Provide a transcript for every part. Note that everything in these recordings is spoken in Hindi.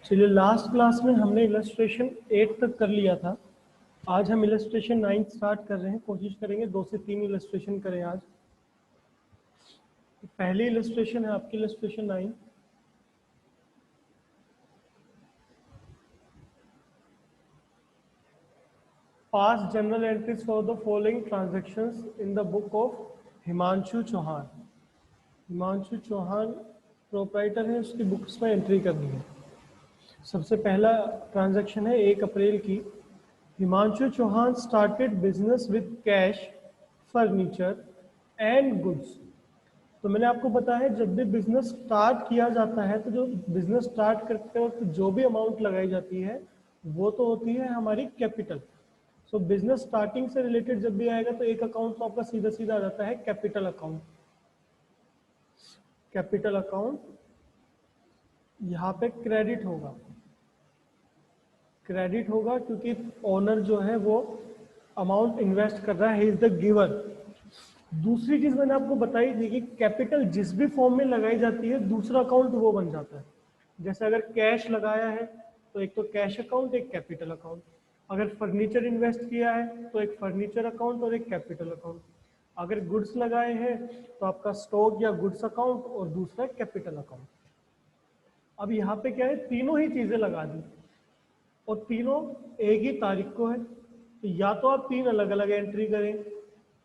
चलिए, लास्ट क्लास में हमने इलस्ट्रेशन 8 तक कर लिया था। आज हम इलस्ट्रेशन 9 स्टार्ट कर रहे हैं। कोशिश करेंगे 2 से 3 इलस्ट्रेशन करें आज। पहली इलस्ट्रेशन है आपकी illustration 9। Pass journal entries for the following transactions in the book of Himanshu Chauhan. Himanshu Chauhan proprietor है, उसकी बुक्स में एंट्री करनी है। सबसे पहला ट्रांजैक्शन है 1 अप्रैल की। Himanshu Chauhan started business with cash, furniture and goods. तो मैंने आपको बताया है, जब भी बिजनेस स्टार्ट किया जाता है तो जो बिजनेस स्टार्ट करते वक्त जो भी अमाउंट लगाई जाती है वो तो होती है हमारी कैपिटल। सो बिजनेस स्टार्टिंग से रिलेटेड जब भी आएगा तो एक अकाउंट तो आपका सीधा सीधा आ जाता है कैपिटल अकाउंट। कैपिटल अकाउंट यहाँ पे क्रेडिट होगा। क्रेडिट होगा क्योंकि ओनर जो है वो अमाउंट इन्वेस्ट कर रहा है, ही इज द गिवर। दूसरी चीज मैंने आपको बताई थी कि कैपिटल जिस भी फॉर्म में लगाई जाती है दूसरा अकाउंट वो बन जाता है। जैसे अगर कैश लगाया है तो एक तो कैश अकाउंट, एक कैपिटल अकाउंट। अगर फर्नीचर इन्वेस्ट किया है तो एक फर्नीचर अकाउंट और एक कैपिटल अकाउंट। अगर गुड्स लगाए हैं तो आपका स्टॉक या गुड्स अकाउंट और दूसरा कैपिटल अकाउंट। अब यहाँ पे क्या है, तीनों ही चीजें लगा दी और तीनों एक ही तारीख को है। तो या तो आप 3 अलग अलग एंट्री करें।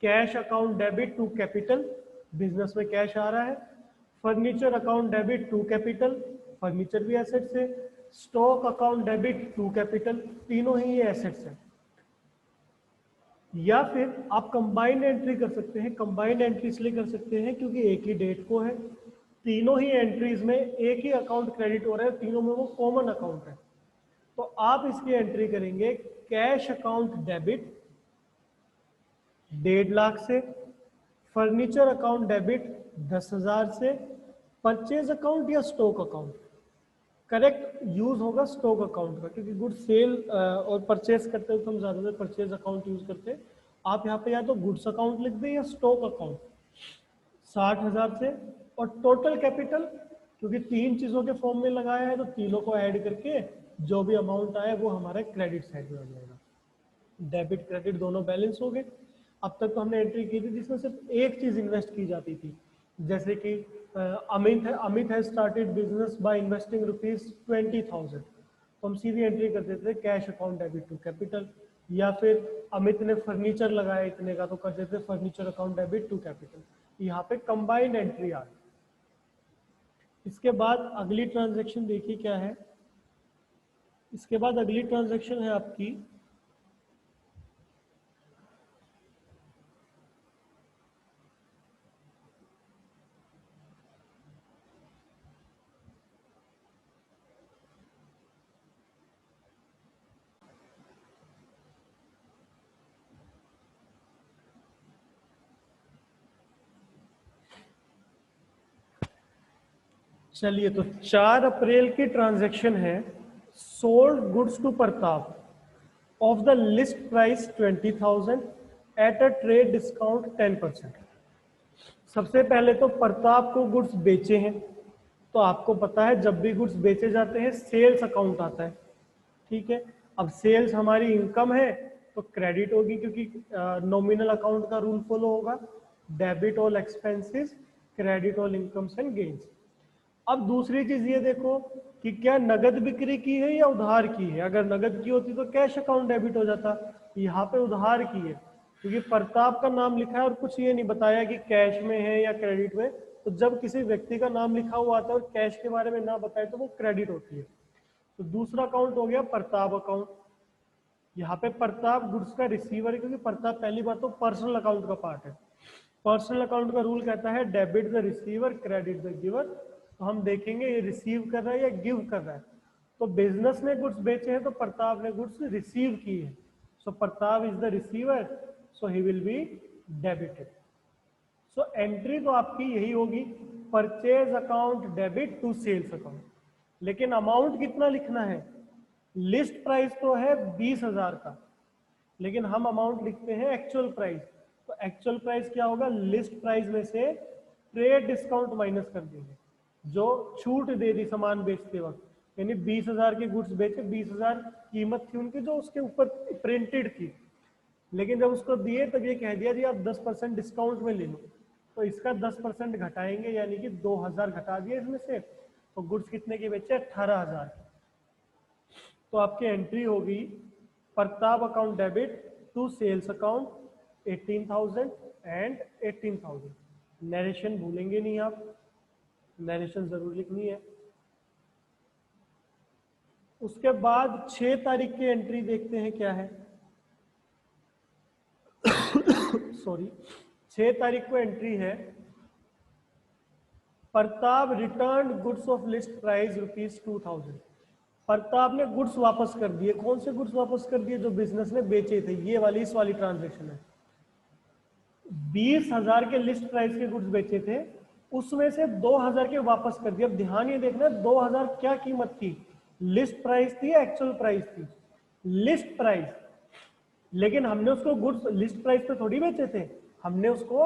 Cash account debit to capital, business में कैश आ रहा है। Furniture account debit to capital, furniture भी एसेट्स है। Stock account debit to capital, तीनों ही ये एसेट्स हैं। या फिर आप कंबाइंड एंट्री कर सकते हैं। कंबाइंड एंट्री इसलिए कर सकते हैं क्योंकि एक ही डेट को है, तीनों ही एंट्रीज में एक ही अकाउंट क्रेडिट हो रहा है, तीनों में वो कॉमन अकाउंट है। तो आप इसकी एंट्री करेंगे कैश अकाउंट डेबिट 1.5 लाख से, फर्नीचर अकाउंट डेबिट 10,000 से, परचेज अकाउंट या स्टॉक अकाउंट। करेक्ट यूज होगा स्टॉक अकाउंट का क्योंकि गुड्स सेल और परचेज करते हो तो हम ज्यादातर परचेज अकाउंट यूज करते हैं। आप यहाँ पे या तो गुड्स अकाउंट लिख दें या स्टॉक अकाउंट 60,000 से। और टोटल कैपिटल क्योंकि 3 चीजों के फॉर्म में लगाया है तो तीनों को ऐड करके जो भी अमाउंट आए वो हमारे क्रेडिट साइड में आ जाएगा। डेबिट क्रेडिट दोनों बैलेंस हो गए। अब तक तो हमने एंट्री की थी जिसमें सिर्फ एक चीज इन्वेस्ट की जाती थी। जैसे कि अमित है स्टार्टेड बिजनेस बाय इन्वेस्टिंग ₹20,000, तो हम सीधी एंट्री कर देते थे cash account debit to capital. या फिर अमित ने फर्नीचर लगाया इतने का तो कर देते furniture account debit to capital. यहाँ पे कंबाइंड एंट्री आ गई। इसके बाद अगली ट्रांजेक्शन देखिए क्या है। इसके बाद अगली ट्रांजेक्शन है आपकी चलिए, तो 4 अप्रैल की ट्रांजैक्शन है। Sold goods to Pratap of the list price 20,000 at a trade discount 10%। सबसे पहले तो प्रताप को गुड्स बेचे हैं, तो आपको पता है जब भी गुड्स बेचे जाते हैं सेल्स अकाउंट आता है। ठीक है, अब सेल्स हमारी इनकम है तो क्रेडिट होगी क्योंकि नॉमिनल अकाउंट का रूल फॉलो होगा। Debit all expenses, credit all incomes and gains. अब दूसरी चीज ये देखो कि क्या नगद बिक्री की है या उधार की है। अगर नगद की होती तो कैश अकाउंट डेबिट हो जाता, यहाँ पे उधार की है क्योंकि प्रताप का नाम लिखा है और कुछ ये नहीं बताया कि कैश में है या क्रेडिट में। तो जब किसी व्यक्ति का नाम लिखा हुआ आता है और कैश के बारे में ना बताए तो वो क्रेडिट होती है। तो दूसरा अकाउंट हो गया प्रताप अकाउंट। यहाँ पे प्रताप गुड्स का रिसीवर है क्योंकि प्रताप पहली बात तो पर्सनल अकाउंट का पार्ट है। पर्सनल अकाउंट का रूल कहता है debit the receiver, credit the giver. तो हम देखेंगे ये रिसीव कर रहा है या गिव कर रहा है। तो बिजनेस ने गुड्स बेचे हैं तो प्रताप ने गुड्स रिसीव की है। So Pratap is the receiver, so he will be debited. So entry तो आपकी यही होगी, purchase account debit to sales account. लेकिन अमाउंट कितना लिखना है। लिस्ट प्राइस तो है 20,000 का, लेकिन हम अमाउंट लिखते हैं एक्चुअल प्राइस। तो एक्चुअल प्राइस क्या होगा, लिस्ट प्राइस में से ट्रेड डिस्काउंट माइनस कर देंगे जो छूट दे दी सामान बेचते वक्त। यानी 20,000 के गुड्स बेचे, 20,000 कीमत थी उनकी जो उसके ऊपर प्रिंटेड थी, लेकिन जब उसको दिए तब ये कह दिया जी आप 10% डिस्काउंट में ले लो, तो इसका 10% घटाएंगे यानी कि 2,000 घटा दिए इसमें से, तो गुड्स कितने के बेचे? 18,000। तो आपकी एंट्री होगी Pratap account debit to sales account 18,000 and 18,000। Narration भूलेंगे नहीं आप, नरेशन जरूर लिखनी है। उसके बाद 6 तारीख की एंट्री देखते हैं क्या है। सॉरी, 6 तारीख को एंट्री है Pratap return goods of list price ₹2,000। Pratap ने गुड्स वापस कर दिए। कौन से गुड्स वापस कर दिए? जो बिजनेस ने बेचे थे, ये वाली इस वाली ट्रांजेक्शन है। 20,000 के लिस्ट प्राइस के गुड्स बेचे थे, उसमें से 2,000 के वापस कर दिए। अब ध्यान ये देखना, 2,000 क्या कीमत थी? लिस्ट प्राइस थी या एक्चुअल प्राइस थी? List price. लेकिन हमने उसको गुड्स लिस्ट प्राइस पे थोड़ी बेचे थे, हमने उसको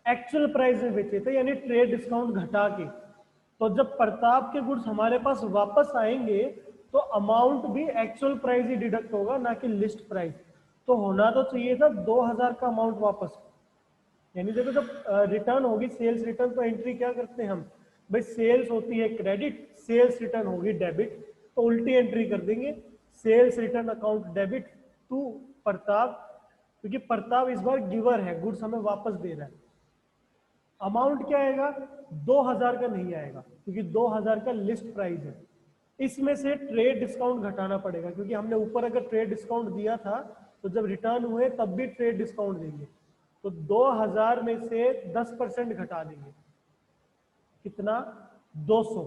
एक्चुअल प्राइस में बेचे थे, यानी ट्रेड डिस्काउंट घटा के। तो जब प्रताप के गुड्स हमारे पास वापस आएंगे तो अमाउंट भी एक्चुअल प्राइस ही डिडक्ट होगा, ना कि लिस्ट प्राइस। तो होना तो चाहिए था 2,000 का अमाउंट वापस। यानी देखो जब रिटर्न होगी सेल्स रिटर्न, तो एंट्री क्या करते हैं हम? भाई सेल्स होती है क्रेडिट, सेल्स रिटर्न होगी डेबिट, तो उल्टी एंट्री कर देंगे, sales return account debit to Pratap, क्योंकि प्रताप इस बार गिवर है, गुड्स हमें वापस दे रहा है। अमाउंट क्या आएगा? 2,000 का नहीं आएगा, क्योंकि 2,000 का लिस्ट प्राइस है। इसमें से ट्रेड डिस्काउंट घटाना पड़ेगा, क्योंकि हमने ऊपर अगर ट्रेड डिस्काउंट दिया था तो जब रिटर्न हुए तब भी ट्रेड डिस्काउंट देंगे। तो 2,000 में से 10% घटा देंगे, कितना? 200।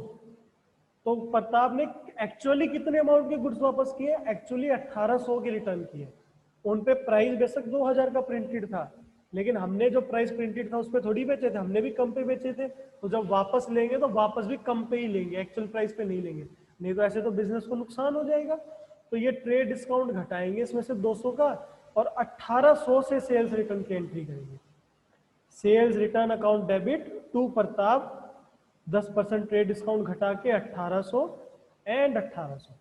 तो प्रताप ने एक्चुअली कितने अमाउंट के गुड्स वापस किए? एक्चुअली 1,800 के रिटर्न किए। उन पे प्राइस बेशक 2,000 का प्रिंटेड था, लेकिन हमने जो प्राइस प्रिंटेड था उस पर थोड़ी बेचे थे, हमने भी कम पे बेचे थे। तो जब वापस लेंगे तो वापस भी कम पे ही लेंगे, एक्चुअल प्राइस पे नहीं लेंगे, नहीं तो ऐसे तो बिजनेस को नुकसान हो जाएगा। तो ये ट्रेड डिस्काउंट घटाएंगे इसमें से 200 का, और 1,800 से सेल्स रिटर्न की एंट्री करेंगे। Sales return account debit to Pratap, 10% trade discount घटा के 1,800 एंड 1,800।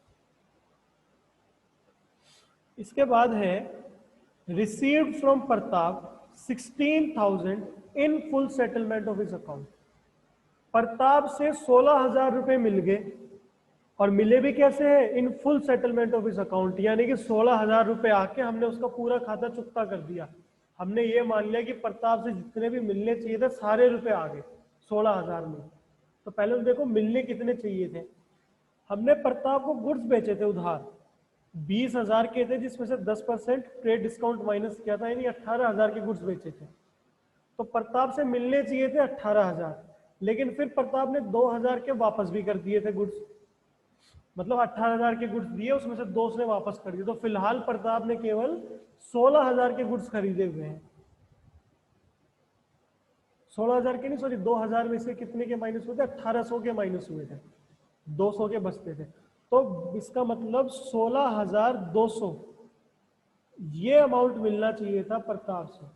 इसके बाद है received from Pratap 16,000 in full settlement of his account. Pratap से 16,000 रुपए मिल गए, और मिले भी कैसे हैं? इन full settlement of his account, यानी कि 16,000 रुपए आके हमने उसका पूरा खाता चुकता कर दिया। हमने ये मान लिया कि प्रताप से जितने भी मिलने चाहिए थे सारे रुपए आ गए 16,000 में। तो पहले तो देखो मिलने कितने चाहिए थे। हमने प्रताप को गुड्स बेचे थे उधार, 20,000 के थे, जिसमें से 10% ट्रेड डिस्काउंट माइनस किया था, यानी 18,000 के गुड्स बेचे थे। तो प्रताप से मिलने चाहिए थे 18,000, लेकिन फिर प्रताप ने 2,000 के वापस भी कर दिए थे गुड्स, मतलब 18,000 के गुड्स दिए, उसमें से 2 ने वापस कर दिए। तो फिलहाल प्रताप ने केवल 16,000 के गुड्स खरीदे हुए हैं। 16,000 के नहीं, सॉरी, 2,000 में से कितने के माइनस हुए थे? 1,800 के माइनस हुए थे, 200 के बचते थे। तो इसका मतलब 16,200 ये अमाउंट मिलना चाहिए था प्रताप से,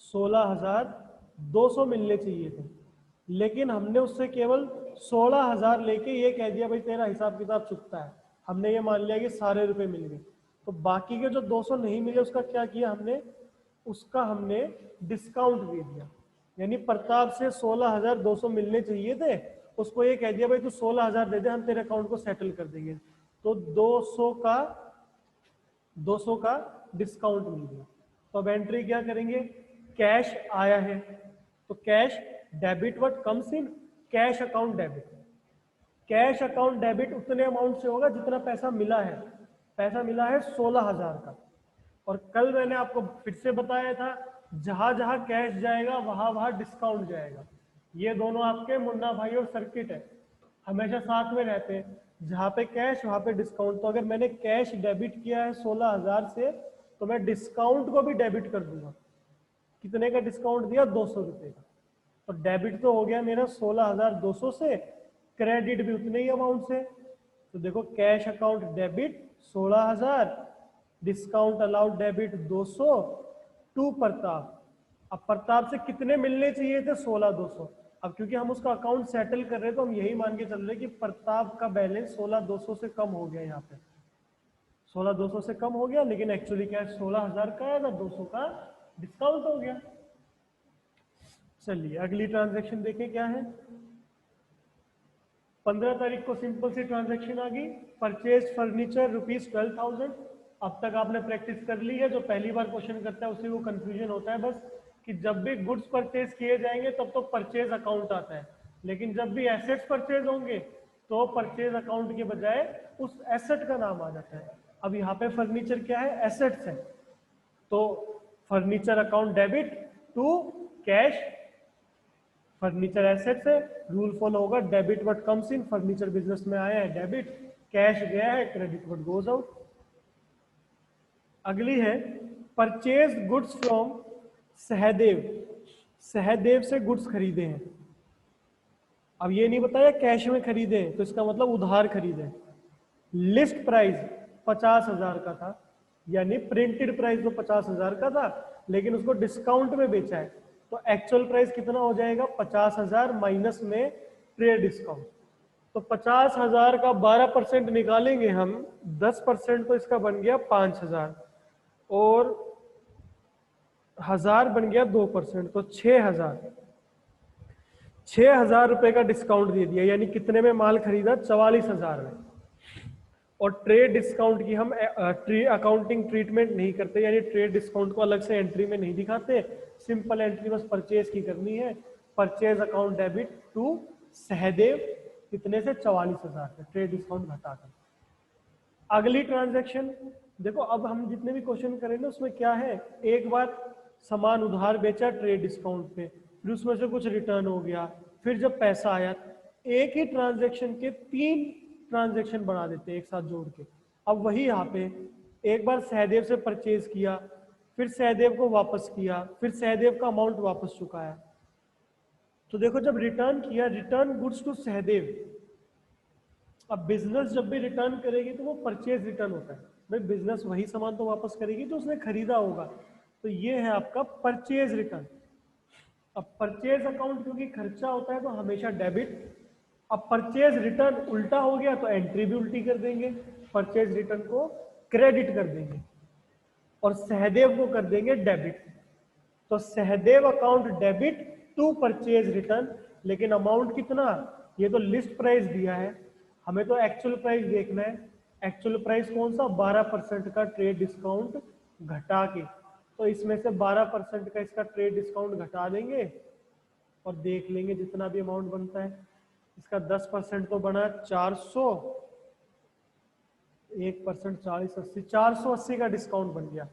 16,200 मिलने चाहिए थे, लेकिन हमने उससे केवल 16,000 लेके ये कह दिया भाई तेरा हिसाब किताब चुकता है। हमने ये मान लिया कि सारे रुपए मिल गए। तो बाकी के जो 200 नहीं मिले उसका क्या किया हमने? उसका हमने डिस्काउंट दे दिया, यानी प्रताप से 16,200 मिलने चाहिए थे, उसको ये कह दिया भाई तू 16,000 दे दे, हम तेरे अकाउंट को सेटल कर देंगे। तो 200 का डिस्काउंट मिल गया। तो अब एंट्री क्या करेंगे? कैश आया है तो cash debit what comes in cash account debit. Cash account debit उतने अमाउंट से होगा जितना पैसा मिला है। पैसा मिला है 16,000 का, और कल मैंने आपको फिर से बताया था जहां जहां कैश जाएगा वहां वहां डिस्काउंट जाएगा। ये दोनों आपके मुन्ना भाई और सर्किट है, हमेशा साथ में रहते हैं, जहां पे कैश वहां पे डिस्काउंट। तो अगर मैंने कैश डेबिट किया है 16,000 से, तो मैं डिस्काउंट को भी डेबिट कर दूंगा। कितने का डिस्काउंट दिया? 200 रुपए का। तो डेबिट तो हो गया मेरा 16,200 से, क्रेडिट भी उतने ही अमाउंट से। तो देखो cash account debit 16,000, discount allowed debit 200 to Pratap. अब प्रताप से कितने मिलने चाहिए थे? 16,200। अब क्योंकि हम उसका अकाउंट सेटल कर रहे हैं तो हम यही मान के चल रहे हैं कि प्रताप का बैलेंस 16,200 से कम हो गया यहाँ पे, 16,200 से कम हो गया, लेकिन एक्चुअली क्या है 16,000 का है, 200 का डिस्काउंट हो गया। चलिए अगली ट्रांजैक्शन देखें क्या है। 15 तारीख को सिंपल सी ट्रांजैक्शन आ गई, परचेज फर्नीचर ₹12,000। अब तक आपने प्रैक्टिस कर ली है, जो पहली बार क्वेश्चन करता है उसी को कंफ्यूजन होता है बस कि जब भी गुड्स परचेज किए जाएंगे तब तो परचेज अकाउंट आता है, लेकिन जब भी एसेट्स परचेज होंगे तो परचेज अकाउंट के बजाय उस एसेट का नाम आ जाता है। अब यहाँ पे फर्नीचर क्या है, एसेट्स है, तो furniture account debit to cash, furniture assets है, रूल फॉलो होगा debit what comes in, furniture business में आया है डेबिट, कैश गया है क्रेडिट व्हाट गोज आउट। अगली है purchase goods from Sahdev, Sahdev से गुड्स खरीदे हैं। अब ये नहीं बताया कैश में खरीदे हैं, तो इसका मतलब उधार खरीदे। लिस्ट प्राइस 50,000 का था, यानी प्रिंटेड प्राइस तो 50,000 का था, लेकिन उसको डिस्काउंट में बेचा है, तो एक्चुअल प्राइस कितना हो जाएगा 50,000 माइनस में ट्रेड डिस्काउंट। तो 50,000 का 12% निकालेंगे हम, 10% तो इसका बन गया 5,000 और 1,000 बन गया 2%, तो 6,000 रुपए का डिस्काउंट दे दिया, यानी कितने में माल खरीदा 44,000 में। और ट्रेड डिस्काउंट की हम अकाउंटिंग ट्रीटमेंट नहीं करते, यानी ट्रेड डिस्काउंट को अलग से एंट्री में नहीं दिखाते, सिंपल एंट्री बस परचेज की करनी है। Purchase account debit to Sahdev, कितने से 44,000 से, ट्रेड डिस्काउंट घटाकर। अगली ट्रांजैक्शन देखो, अब हम जितने भी क्वेश्चन करें ना उसमें क्या है, एक बार सामान उधार बेचा ट्रेड डिस्काउंट पे, फिर उसमें से कुछ रिटर्न हो गया, फिर जब पैसा आया, एक ही ट्रांजैक्शन के 3 ट्रांजैक्शन बना देते हैं एक साथ जोड़ के। अब वही यहाँ पे एक बार सहदेव से परचेज किया, फिर सहदेव को वापस किया, फिर सहदेव का अमाउंट वापस चुकाया। तो देखो जब रिटर्न किया, रिटर्न गुड्स टू सहदेव, अब बिजनेस जब भी रिटर्न करेगी तो वो परचेज रिटर्न होता है, भाई बिजनेस वही सामान तो वापस करेगी जो उसने खरीदा होगा, तो ये है आपका परचेज रिटर्न। अब परचेज अकाउंट क्योंकि खर्चा होता है तो हमेशा डेबिट, अब परचेज रिटर्न उल्टा हो गया तो एंट्री भी उल्टी कर देंगे, परचेज रिटर्न को क्रेडिट कर देंगे और सहदेव को कर देंगे डेबिट। तो Sahdev account debit to purchase return, लेकिन अमाउंट कितना, ये तो लिस्ट प्राइस दिया है, हमें तो एक्चुअल प्राइस देखना है। एक्चुअल प्राइस कौन सा, 12% का ट्रेड डिस्काउंट घटा के, तो इसमें से 12% का इसका ट्रेड डिस्काउंट घटा देंगे और देख लेंगे जितना भी अमाउंट बनता है। इसका 10% तो बना 400, 1% 40 80, 480 का डिस्काउंट बन गया।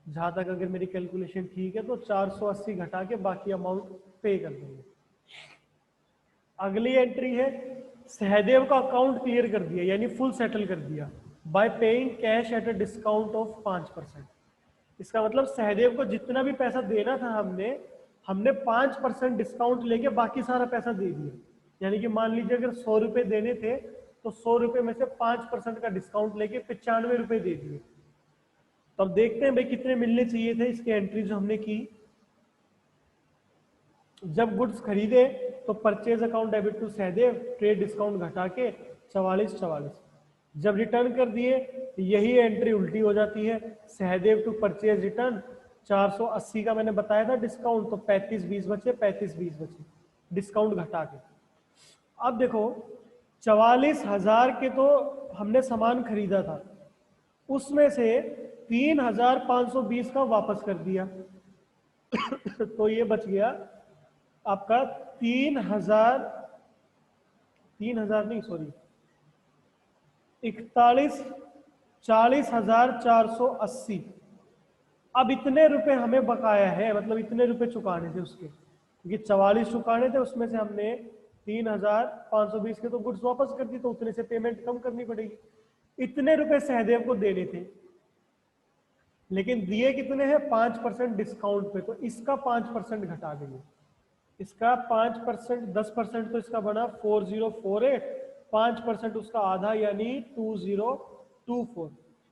जहां तक अगर मेरी कैलकुलेशन ठीक है तो 480 घटा के बाकी अमाउंट पे कर देंगे। अगली एंट्री है सहदेव का अकाउंट क्लियर कर दिया, यानी फुल सेटल कर दिया bye paying cash at a discount of 5%। इसका मतलब सहदेव को जितना भी पैसा देना था हमने 5% डिस्काउंट लेके बाकी सारा पैसा दे दिया। यानी कि मान लीजिए अगर 100 रुपए देने थे तो 100 रुपए में से 5% का डिस्काउंट लेके 95 रुपए दे दिए। तो अब देखते हैं भाई कितने मिलने चाहिए थे। इसके एंट्री जो हमने की, जब गुड्स खरीदे तो purchase account debit to Sahdev, trade discount घटा के 44। जब रिटर्न कर दिए यही एंट्री उल्टी हो जाती है, सहदेव टू परचेज रिटर्न 480 का मैंने बताया था डिस्काउंट, तो 35-20 बचे, 35-20 बचे डिस्काउंट घटा के। अब देखो 44,000 के तो हमने सामान खरीदा था, उसमें से 3,520 का वापस कर दिया तो ये बच गया आपका 3,000 नहीं सॉरी 40,480। अब इतने रुपए हमें बकाया है, मतलब इतने रुपए चुकाने थे उसके, क्योंकि 44 चुकाने थे, उसमें से हमने 3,520 के तो गुड्स वापस कर दी, तो उतने से पेमेंट कम करनी पड़ेगी। इतने रुपए सहदेव को देने थे, लेकिन दिए कितने हैं 5% डिस्काउंट पे, तो इसका 5% घटा देंगे। इसका 5%, 10% तो इसका बना 4048, 5% उसका आधा यानी 2024।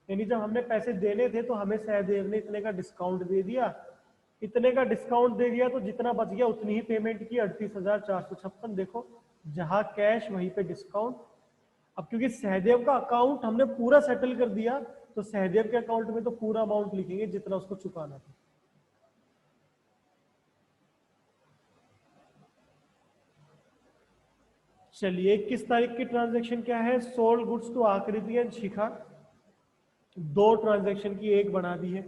यानी जब हमने पैसे देने थे तो हमें सहदेव ने इतने का डिस्काउंट दे दिया, इतने का डिस्काउंट दे दिया तो जितना बच गया उतनी ही पेमेंट की, 38,456। देखो जहां कैश वहीं पे डिस्काउंट। अब क्योंकि सहदेव का अकाउंट हमने पूरा सेटल कर दिया तो सहदेव के अकाउंट में तो पूरा अमाउंट लिखेंगे जितना उसको चुकाना था। चलिए 21 तारीख की ट्रांजैक्शन क्या है, सोल्ड गुड्स टू आकृति एंड शिखा। दो ट्रांजैक्शन की एक बना दी है,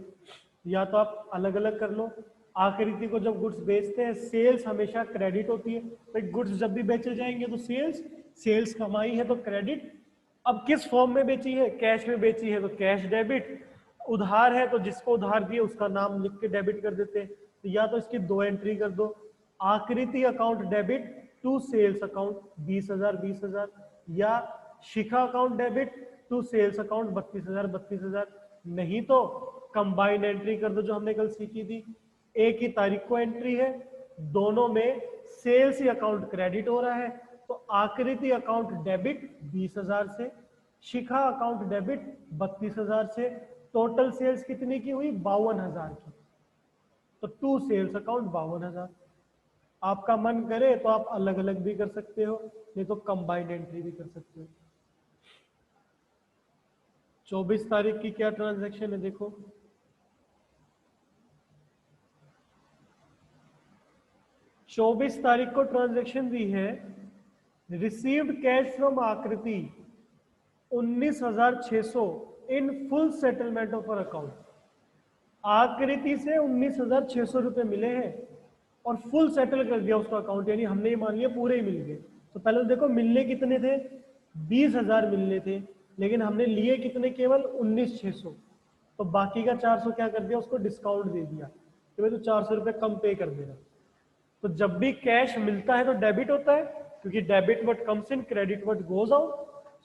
या तो आप अलग अलग कर लो। आकृति को जब गुड्स बेचते हैं सेल्स हमेशा क्रेडिट होती है, तो गुड्स जब भी बेचे जाएंगे तो सेल्स कमाई है तो क्रेडिट। अब किस फॉर्म में बेची है, कैश में बेची है तो कैश डेबिट, उधार है तो जिसको उधार दिए उसका नाम लिख के डेबिट कर देते हैं। तो या तो इसकी दो एंट्री कर दो, Aakriti account debit to sales account 20,000, या Shikha account debit to sales account 32,000। नहीं तो कंबाइंड एंट्री कर दो जो हमने कल सीखी थी। एक ही तारीख को एंट्री है, दोनों में सेल्स ही अकाउंट क्रेडिट हो रहा है, तो आकृति अकाउंट डेबिट 20,000 से, शिखा अकाउंट डेबिट 32,000 से। टोटल सेल्स कितनी की हुई, 52,000 की। तो टू सेल्स अकाउंट 52,000। आपका मन करे तो आप अलग अलग भी कर सकते हो, नहीं तो कंबाइंड एंट्री भी कर सकते हो। 24 तारीख की क्या ट्रांजैक्शन है देखो, चौबीस तारीख को ट्रांजैक्शन दी है, received cash from Aakriti 19,600 in full settlement of her account. Aakriti से 19,600 रुपए मिले हैं और फुल सेटल कर दिया उसका अकाउंट, यानी हमने ये मान लिया पूरे ही मिल गए। तो पहले तो देखो मिलने कितने थे, 20,000 मिलने थे, लेकिन हमने लिए कितने, केवल 19,600। तो बाकी का 400 क्या कर दिया, उसको डिस्काउंट दे दिया कि भाई तो 400 रुपये कम पे कर देना। तो जब भी कैश मिलता है तो डेबिट होता है, क्योंकि debit what comes in, credit what goes out.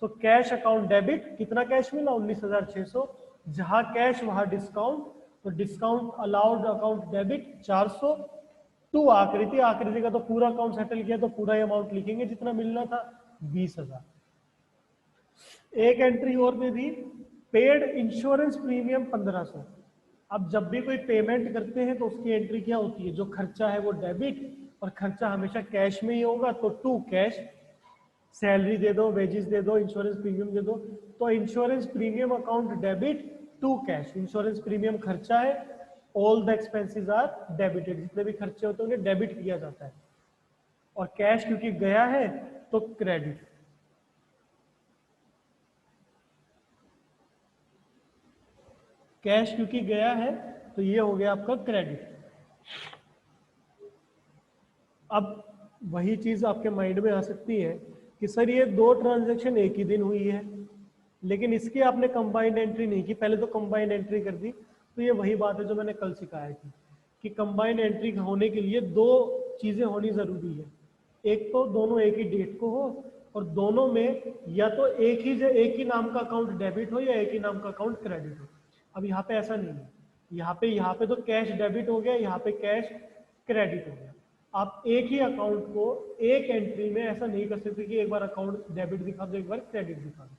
So cash account debit, कितना कैश मिला, 19,600। जहां कैश वहां डिस्काउंट, तो discount allowed account debit 400 to Aakriti. Aakriti का तो पूरा अकाउंट सेटल किया तो पूरा ही अमाउंट लिखेंगे जितना मिलना था, 20,000। एक एंट्री और दे दी, पेड इंश्योरेंस प्रीमियम 1500। अब जब भी कोई पेमेंट करते हैं तो उसकी एंट्री क्या होती है, जो खर्चा है वो डेबिट, और खर्चा हमेशा कैश में ही होगा तो टू कैश। सैलरी दे दो, वेजेस दे दो, इंश्योरेंस प्रीमियम दे दो, तो insurance premium account debit to cash. Insurance premium खर्चा है, all the expenses are debited, जितने भी खर्चे होते हैं उन्हें डेबिट किया जाता है, और कैश क्योंकि गया है तो क्रेडिट। कैश क्योंकि गया है तो ये हो गया आपका क्रेडिट। अब वही चीज आपके माइंड में आ सकती है कि सर ये दो ट्रांजैक्शन एक ही दिन हुई है, लेकिन इसकी आपने कंबाइंड एंट्री नहीं की, पहले तो कंबाइंड एंट्री कर दी। तो ये वही बात है जो मैंने कल सिखाया थी कि कंबाइंड एंट्री होने के लिए दो चीजें होनी जरूरी है। एक तो दोनों एक ही डेट को हो, और दोनों में या तो एक ही नाम का अकाउंट डेबिट हो या एक ही नाम का अकाउंट क्रेडिट हो। अब यहाँ पे ऐसा नहीं है, यहाँ पे तो कैश डेबिट हो गया, यहाँ पे कैश क्रेडिट हो गया। आप एक ही अकाउंट को एक एंट्री में ऐसा नहीं कर सकते कि एक बार अकाउंट डेबिट दिखा दो एक बार क्रेडिट दिखा दो,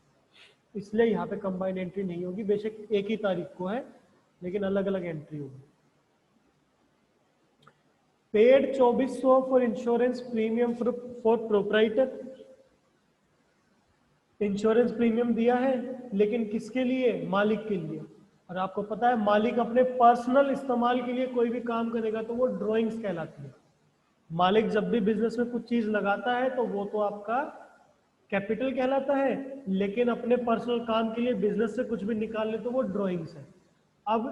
इसलिए यहाँ पे कंबाइंड एंट्री नहीं होगी। बेशक एक ही तारीख को है लेकिन अलग अलग एंट्री होगी। Paid 2400 for insurance premium for proprietor. Insurance premium दिया है लेकिन किसके लिए, मालिक के लिए। और आपको पता है मालिक अपने पर्सनल इस्तेमाल के लिए कोई भी काम करेगा तो वो ड्राइंग्स कहलाती है। मालिक जब भी बिजनेस में कुछ चीज लगाता है तो वो तो आपका कैपिटल कहलाता है, लेकिन अपने पर्सनल काम के लिए बिजनेस से कुछ भी निकाल ले तो वो ड्राइंग्स है। अब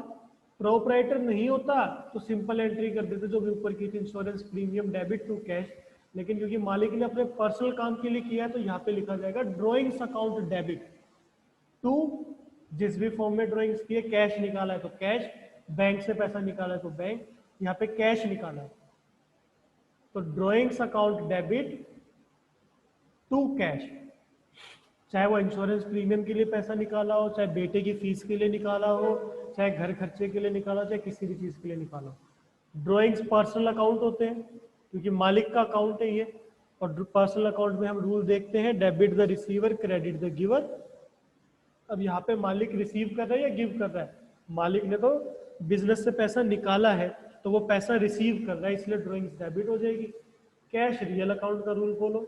प्रोप्राइटर नहीं होता तो सिंपल एंट्री कर देते जो भी ऊपर की थी, insurance premium debit to cash. लेकिन क्योंकि मालिक ने अपने पर्सनल काम के लिए किया है तो यहाँ पे लिखा जाएगा ड्राइंग्स अकाउंट डेबिट टू, जिस भी फॉर्म में ड्राइंग्स किए, कैश निकाला है तो कैश, बैंक से पैसा निकाला है तो बैंक, यहाँ पे कैश निकाला है तो drawings account debit to cash. चाहे वो इंश्योरेंस प्रीमियम के लिए पैसा निकाला हो, चाहे बेटे की फीस के लिए निकाला हो, चाहे घर खर्चे के लिए निकाला हो, चाहे किसी भी चीज के लिए निकाला हो। ड्राइंग्स पर्सनल अकाउंट होते हैं क्योंकि मालिक का अकाउंट है ये, और पर्सनल अकाउंट में हम रूल देखते हैं debit the receiver credit the giver. अब यहाँ पे मालिक रिसीव कर रहा है या गिव कर रहा है, मालिक ने तो बिजनेस से पैसा निकाला है तो वो पैसा रिसीव कर रहा है, इसलिए ड्रॉइंग्स डेबिट हो जाएगी। कैश रियल अकाउंट का rule follow,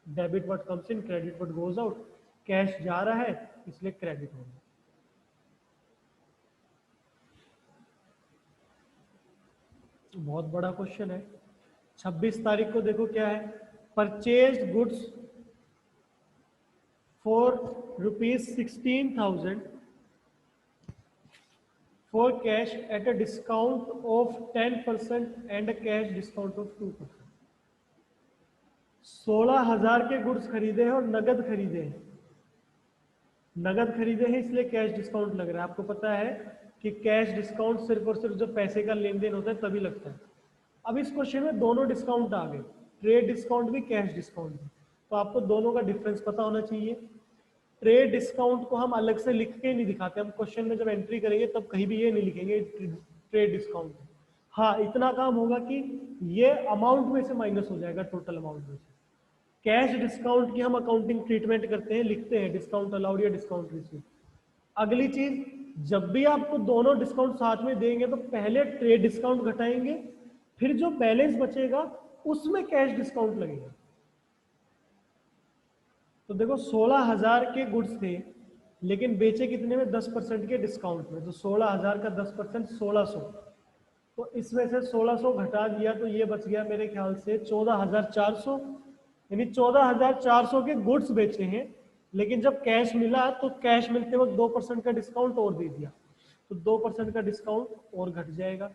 debit what comes in, credit what goes out. Cash जा रहा है इसलिए क्रेडिट होगा। बहुत बड़ा क्वेश्चन है। 26 तारीख को देखो क्या है, purchase goods for ₹16,000 for cash at a discount of 10% and a cash discount of 2%। 16,000 के गुड्स खरीदे हैं और नगद खरीदे हैं। नगद खरीदे हैं इसलिए कैश डिस्काउंट लग रहा है। आपको पता है कि कैश डिस्काउंट सिर्फ और सिर्फ जब पैसे का लेन देन होता है तभी लगता है। अब इस क्वेश्चन में दोनों डिस्काउंट आ गए, ट्रेड डिस्काउंट भी कैश डिस्काउंट भी, तो आपको दोनों का डिफरेंस पता होना चाहिए। ट्रेड डिस्काउंट को हम अलग से लिख के नहीं दिखाते, हम क्वेश्चन में जब एंट्री करेंगे तब कहीं भी ये नहीं लिखेंगे ट्रेड डिस्काउंट। हाँ, इतना काम होगा कि ये अमाउंट में से माइनस हो जाएगा, टोटल अमाउंट में से। कैश डिस्काउंट की हम अकाउंटिंग ट्रीटमेंट करते हैं, लिखते हैं डिस्काउंट अलाउड या डिस्काउंट रिसीव। अगली चीज, जब भी आपको दोनों डिस्काउंट साथ में देंगे तो पहले ट्रेड डिस्काउंट घटाएंगे, फिर जो बैलेंस बचेगा उसमें कैश डिस्काउंट लगेगा। तो देखो 16,000 के गुड्स थे लेकिन बेचे कितने में, 10% के डिस्काउंट में। तो 16,000 का 10% 1600, तो इसमें से 1600 घटा दिया तो ये बच गया मेरे ख्याल से 14,400। यानी 14,400 के गुड्स बेचे हैं, लेकिन जब कैश मिला तो कैश मिलते वक्त 2% का डिस्काउंट और दे दिया, तो 2% का डिस्काउंट और घट जाएगा।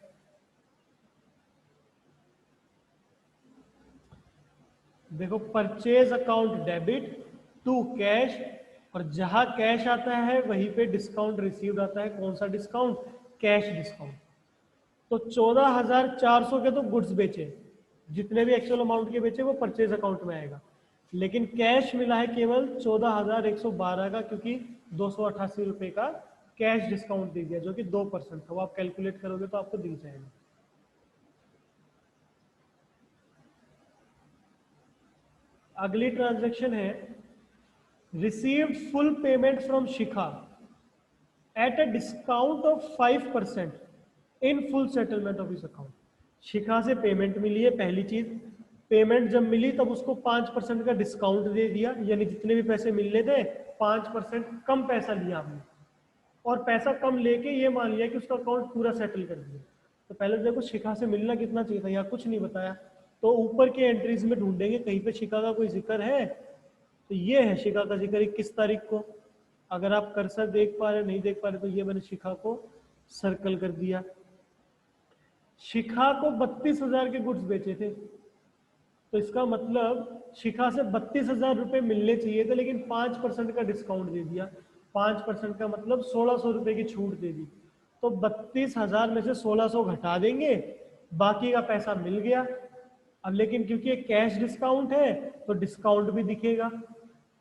देखो purchase account debit to cash, और जहां कैश आता है वहीं पे डिस्काउंट रिसीव्ड आता है। कौन सा डिस्काउंट, कैश डिस्काउंट। तो 14,400 के तो गुड्स बेचे, जितने भी एक्चुअल अमाउंट के बेचे वो परचेज अकाउंट में आएगा, लेकिन कैश मिला है केवल 14,112 का, क्योंकि 288 रुपए का कैश डिस्काउंट दे दिया जो कि 2% था। वो आप कैलकुलेट करोगे तो आपको दिख जाएगा। अगली ट्रांजैक्शन है received full payment from Shikha at a discount of 5% in full settlement of इस अकाउंट। शिखा से पेमेंट मिली है, पहली चीज। पेमेंट जब मिली तब उसको 5% का डिस्काउंट दे दिया, यानी जितने भी पैसे मिलने थे 5% कम पैसा लिया आपने, और पैसा कम लेके ये मान लिया कि उसका अकाउंट पूरा सेटल कर दिया। तो पहले देखो शिखा से मिलना कितना चाहिए था, यहाँ कुछ नहीं बताया, तो ऊपर के एंट्रीज में ढूंढेंगे कहीं पे शिखा का कोई जिक्र है। तो ये है शिखा का जिक्र 21 तारीख को। अगर आप कर्सर देख पा रहे नहीं देख पा रहे तो ये मैंने शिखा को सर्कल कर दिया। शिखा को 32,000 के गुड्स बेचे थे, तो इसका मतलब शिखा से 32,000 रुपए मिलने चाहिए थे, लेकिन 5% का डिस्काउंट दे दिया। 5% का मतलब 1,600 रुपए की छूट दे दी। तो 32,000 में से 1,600 घटा देंगे, बाकी का पैसा मिल गया। अब लेकिन क्योंकि ये कैश डिस्काउंट है तो डिस्काउंट भी दिखेगा।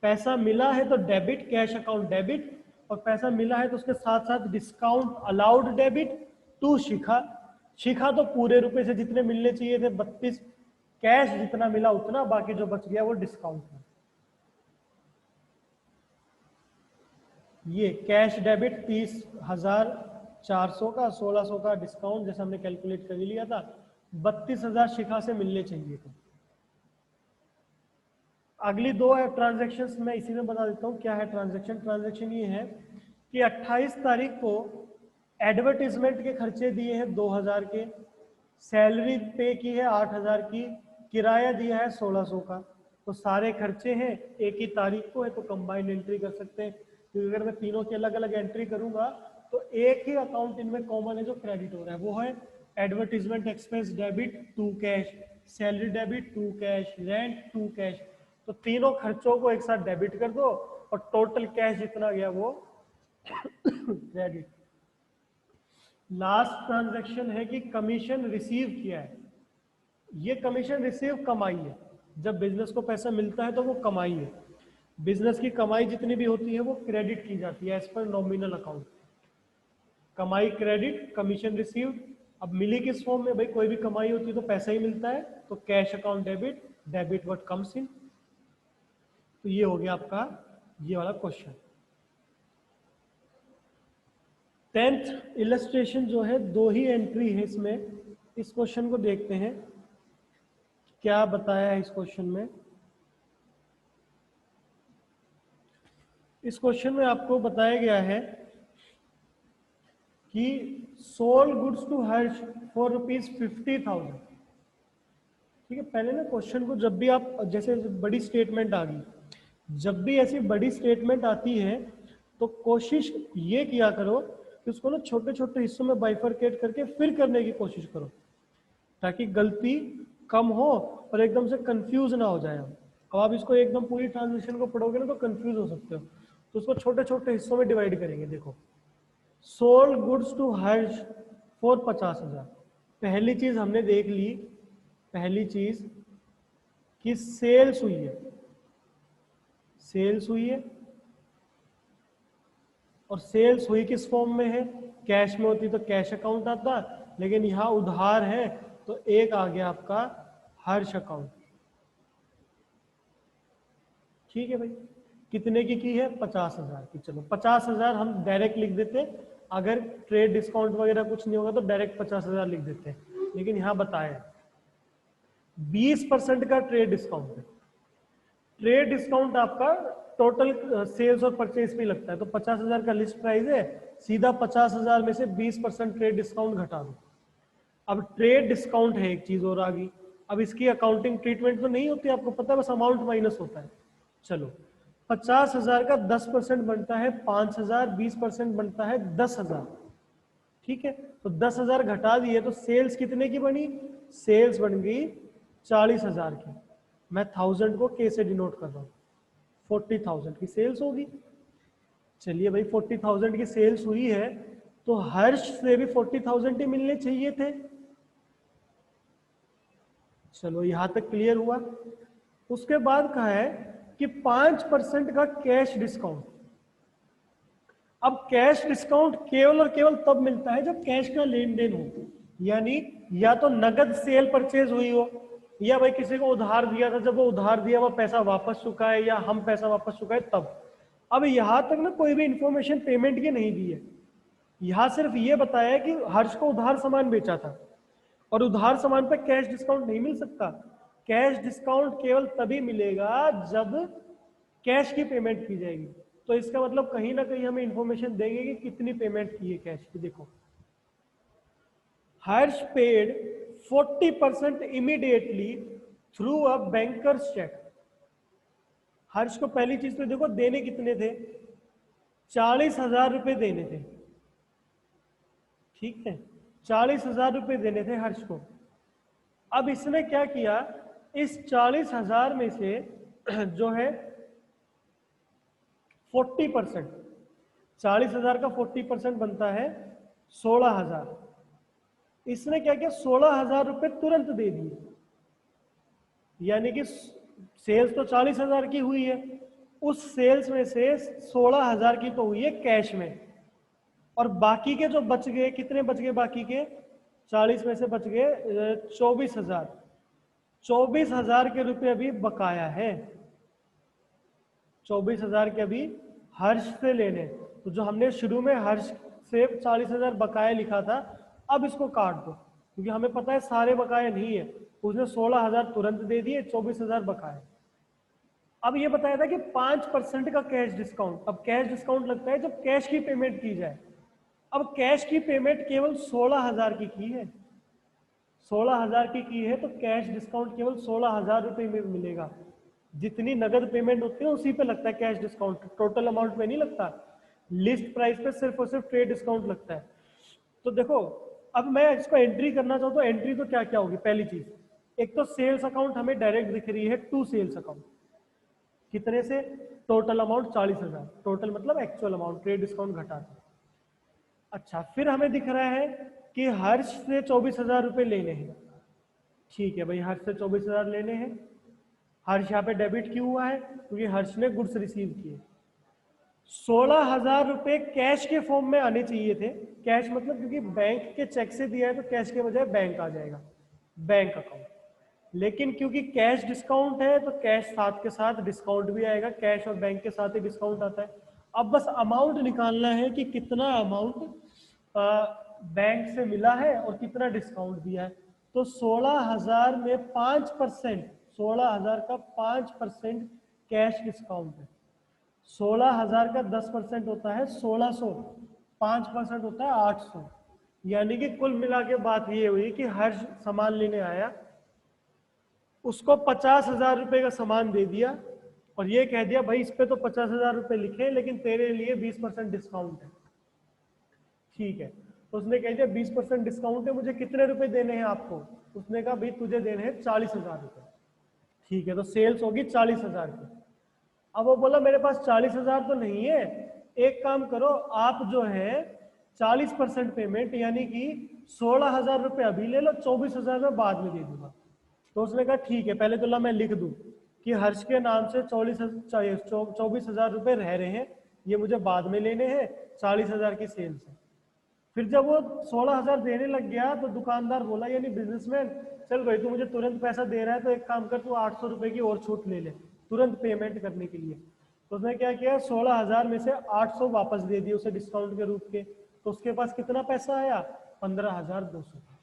पैसा मिला है तो डेबिट, कैश अकाउंट डेबिट, और पैसा मिला है तो उसके साथ साथ डिस्काउंट अलाउड डेबिट टू शिखा। शिखा तो पूरे रुपए से जितने मिलने चाहिए थे 32, कैश जितना मिला उतना, बाकी जो बच गया वो डिस्काउंट है। ये कैश डेबिट 30,400 का, 1,600 का डिस्काउंट जैसे हमने कैलकुलेट कर लिया था, 32,000 शिखा से मिलने चाहिए थे। अगली दो ट्रांजैक्शंस मैं इसी में बता देता हूँ क्या है ट्रांजैक्शन। ट्रांजैक्शन ये है कि 28 तारीख को एडवर्टीजमेंट के खर्चे दिए हैं 2,000 के, सैलरी पे की है 8,000 की, किराया दिया है 1,600 का। तो सारे खर्चे हैं, एक ही तारीख को है, तो कंबाइंड एंट्री कर सकते हैं। क्योंकि अगर मैं तीनों की अलग अलग एंट्री करूंगा तो एक ही अकाउंट इनमें कॉमन है जो क्रेडिट हो रहा है, वो है advertisement expense debit to cash, salary debit to cash, rent to cash. तो तीनों खर्चों को एक साथ डेबिट कर दो और टोटल कैश जितना गया वो क्रेडिट। लास्ट ट्रांजैक्शन है कि कमीशन रिसीव किया है। ये कमीशन रिसीव कमाई है, जब बिजनेस को पैसा मिलता है तो वो कमाई है। बिजनेस की कमाई जितनी भी होती है वो क्रेडिट की जाती है एज पर नॉमिनल अकाउंट। कमाई क्रेडिट, कमीशन रिसीव। अब मिली किस फॉर्म में, भाई कोई भी कमाई होती है तो पैसा ही मिलता है, तो cash account debit, debit what comes इन। तो ये हो गया आपका ये वाला क्वेश्चन। 10th इलस्ट्रेशन जो है, दो ही एंट्री है इसमें, इस क्वेश्चन को देखते हैं क्या बताया है इस क्वेश्चन में। इस क्वेश्चन में आपको बताया गया है कि sold goods to Harsh for ₹50,000। ठीक है, पहले ना क्वेश्चन को जब भी आप जैसे बड़ी स्टेटमेंट आ गई, जब भी ऐसी बड़ी स्टेटमेंट आती है तो कोशिश ये किया करो कि उसको ना छोटे छोटे हिस्सों में बाइफरकेट करके फिर करने की कोशिश करो, ताकि गलती कम हो और एकदम से कंफ्यूज ना हो जाए। अब आप इसको एकदम पूरी ट्रांजेक्शन को पढ़ोगे ना तो कंफ्यूज हो सकते हो, तो उसको छोटे छोटे हिस्सों में डिवाइड करेंगे। देखो, sold goods to Harsh for 50,000। पहली चीज हमने देख ली, पहली चीज कि सेल्स हुई है, सेल्स हुई है, और सेल्स हुई किस फॉर्म में है? कैश में होती तो कैश अकाउंट आता, लेकिन यहां उधार है तो एक आ गया आपका हर्ष अकाउंट। ठीक है भाई, कितने की है? 50,000 की। चलो 50,000 हम डायरेक्ट लिख देते, अगर ट्रेड डिस्काउंट वगैरह कुछ नहीं होगा तो डायरेक्ट 50,000 लिख देते, लेकिन यहां बताया 20% का ट्रेड डिस्काउंट है। ट्रेड डिस्काउंट आपका टोटल सेल्स और परचेज पे लगता है, तो 50,000 का लिस्ट प्राइस है, सीधा 50,000 में से 20% ट्रेड डिस्काउंट घटा दो। अब ट्रेड डिस्काउंट है, एक चीज और आ गई। अब इसकी अकाउंटिंग ट्रीटमेंट तो नहीं होती, आपको पता है, बस अमाउंट माइनस होता है। चलो 50,000 का 10% बनता है 5,000, 20% बनता है 10,000। ठीक है, तो 10,000 घटा दिए तो सेल्स कितने की बनी? सेल्स बन गई 40,000 की। मैं 1000 को के से डिनोट कर रहा हूं, 40,000 की सेल्स होगी। चलिए भाई, 40,000 की सेल्स हुई है तो हर्ष से भी 40,000 ही मिलने चाहिए थे। चलो यहां तक क्लियर हुआ। उसके बाद कहा है कि 5% का कैश डिस्काउंट। अब कैश डिस्काउंट केवल और केवल तब मिलता है जब कैश का लेन देन हो, यानी या तो नगद सेल परचेज हुई हो, या भाई किसी को उधार दिया था, जब वो उधार दिया वो पैसा वापस चुकाए, या हम पैसा वापस चुकाए तब। अब यहां तक ना कोई भी इंफॉर्मेशन पेमेंट की नहीं दी है, यहां सिर्फ ये बताया कि हर्ष को उधार सामान बेचा था, और उधार सामान पर कैश डिस्काउंट नहीं मिल सकता। कैश डिस्काउंट केवल तभी मिलेगा जब कैश की पेमेंट की जाएगी। तो इसका मतलब कहीं ना कहीं हमें इंफॉर्मेशन देंगे कि कितनी पेमेंट की है कैश की। देखो, Harsh paid 40% immediately through a banker's cheque. Harsh को पहली चीज तो देखो देने कितने थे? 40,000 रुपए देने थे। ठीक है, 40,000 रुपए देने थे हर्ष को। अब इसने क्या किया, इस 40,000 में से जो है 40%, 40,000 का 40% बनता है 16,000। इसने क्या किया, 16,000 रुपए तुरंत दे दिए, यानी कि सेल्स तो 40,000 की हुई है, उस सेल्स में से 16,000 की तो हुई है कैश में, और बाकी के जो बच गए, कितने बच गए बाकी के? 40 में से बच गए 24,000। 24,000 के रुपए अभी बकाया है, 24,000 के अभी हर्ष से लेने। तो जो हमने शुरू में हर्ष से 40,000 बकाया लिखा था, अब इसको काट दो, क्योंकि हमें पता है सारे बकाया नहीं है। उसने 16,000 तुरंत दे दिए, 24,000 बकाया। अब ये बताया था कि 5% का कैश डिस्काउंट। अब कैश डिस्काउंट लगता है जब कैश की पेमेंट की जाए। अब कैश की पेमेंट केवल 16,000 की है, 16,000 की है, तो कैश डिस्काउंट केवल 16,000 रुपए में मिलेगा। जितनी नगद पेमेंट होती है उसी पे लगता है कैश डिस्काउंट, टोटल अमाउंट में नहीं लगता। लिस्ट प्राइस पे सिर्फ और सिर्फ ट्रेड डिस्काउंट लगता है। तो देखो, अब मैं इसको एंट्री करना चाहूँ तो एंट्री तो क्या क्या होगी? पहली चीज, एक तो सेल्स अकाउंट हमें डायरेक्ट दिख रही है, टू सेल्स अकाउंट। कितने से? टोटल अमाउंट 40,000, टोटल मतलब एक्चुअल अमाउंट, ट्रेड डिस्काउंट घटा के। अच्छा, फिर हमें दिख रहा है कि हर्ष से 24,000 रुपए लेने हैं। ठीक है भाई, हर्ष से 24,000 लेने हैं। हर्ष यहाँ पे डेबिट क्यों हुआ है? क्योंकि हर्ष ने गुड्स रिसीव किए। 16,000 रुपए कैश के फॉर्म में आने चाहिए थे। कैश मतलब क्योंकि बैंक के चेक से दिया है तो कैश के बजाय बैंक आ जाएगा, बैंक अकाउंट। लेकिन क्योंकि कैश डिस्काउंट है तो कैश साथ के साथ डिस्काउंट भी आएगा, कैश और बैंक के साथ ही डिस्काउंट आता है। अब बस अमाउंट निकालना है कि कितना अमाउंट बैंक से मिला है और कितना डिस्काउंट दिया है। तो 16,000 में 5%, 16,000 का 5% कैश डिस्काउंट है। 16,000 का 10% होता है 1600, 5% होता है 800। यानी कि कुल मिला के बात ये हुई कि हर सामान लेने आया, उसको 50,000 रुपए का सामान दे दिया और ये कह दिया भाई इस पे तो 50,000 रुपए लिखे लेकिन तेरे लिए 20% डिस्काउंट है। ठीक है, तो उसने कह दिया 20% डिस्काउंट है, मुझे कितने रुपए देने हैं आपको? उसने कहा भाई तुझे देने हैं 40,000 रुपए। ठीक है, तो सेल्स होगी 40,000 की। अब वो बोला मेरे पास 40,000 तो नहीं है, एक काम करो आप जो है 40% पेमेंट यानी कि 16,000 रुपये अभी ले लो, 24,000 में बाद में दे दूंगा। तो उसने कहा ठीक है, पहले तो ला मैं लिख दूं कि हर्ष के नाम से 24,000 रुपये रह रहे हैं, ये मुझे बाद में लेने हैं, 40,000 की सेल्स है। फिर जब वो 16,000 देने लग गया तो दुकानदार बोला यानी बिजनेसमैन, चल भाई तू मुझे तुरंत पैसा दे रहा है तो एक काम कर, तू 800 रुपए की और छूट ले ले तुरंत पेमेंट करने के लिए। तो उसने क्या किया, 16,000 में से 800 वापस दे दिए उसे डिस्काउंट के रूप के। तो उसके पास कितना पैसा आया? 15,200।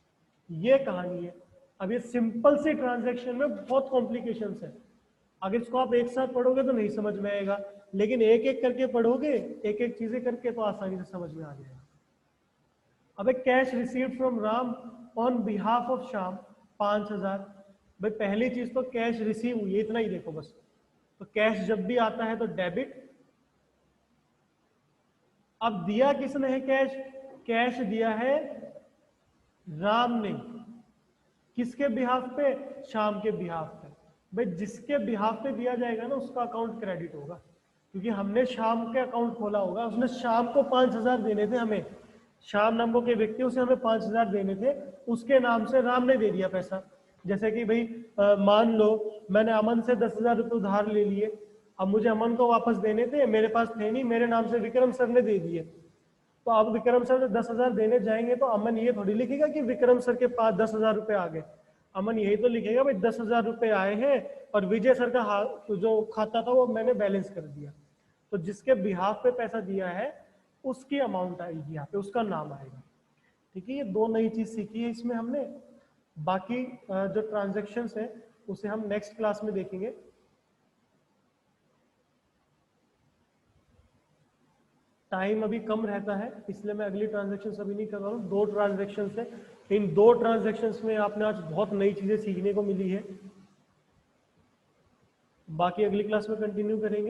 ये कहानी है। अब ये सिंपल सी ट्रांजेक्शन में बहुत कॉम्प्लिकेशंस है। अगर इसको आप एक साथ पढ़ोगे तो नहीं समझ में आएगा, लेकिन एक एक करके पढ़ोगे, एक एक चीजें करके, तो आसानी से समझ में आ जाएगा। अब एक cash received from Ram on behalf of Shyam 5,000। भाई पहली चीज तो कैश रिसीव हुई है, इतना ही देखो बस। तो कैश जब भी आता है तो डेबिट। अब दिया किसने है कैश? कैश दिया है राम ने। किसके बिहाफ पे? श्याम के बिहाफ पे। भाई जिसके बिहाफ पे दिया जाएगा ना उसका अकाउंट क्रेडिट होगा, क्योंकि हमने श्याम के अकाउंट खोला होगा, उसने श्याम को 5,000 देने थे हमें, श्याम नामों के व्यक्ति उसे हमें 5,000 देने थे, उसके नाम से राम ने दे दिया पैसा। जैसे कि भाई मान लो मैंने अमन से 10,000 रुपये उधार ले लिए, अब मुझे अमन को वापस देने थे, मेरे पास थे नहीं, मेरे नाम से विक्रम सर ने दे दिए। तो अब विक्रम सर ने 10,000 देने जाएंगे तो अमन ये थोड़ी लिखेगा कि विक्रम सर के पास 10,000 रुपये आ गए। अमन यही तो लिखेगा भाई 10,000 रुपये आए हैं और विजय सर का जो खाता था वो मैंने बैलेंस कर दिया। तो जिसके बिहाफ पे पैसा दिया है उसकी अमाउंट आएगी यहाँ पे, उसका नाम आएगा। ठीक है, ये दो नई चीज सीखी है इसमें हमने। बाकी जो ट्रांजेक्शन्स है उसे हम नेक्स्ट क्लास में देखेंगे। टाइम अभी कम रहता है इसलिए मैं अगली ट्रांजेक्शन अभी नहीं कर रहा हूँ। 2 ट्रांजेक्शन है, इन 2 ट्रांजेक्शन में आपने आज बहुत नई चीजें सीखने को मिली है। बाकी अगली क्लास में कंटिन्यू करेंगे।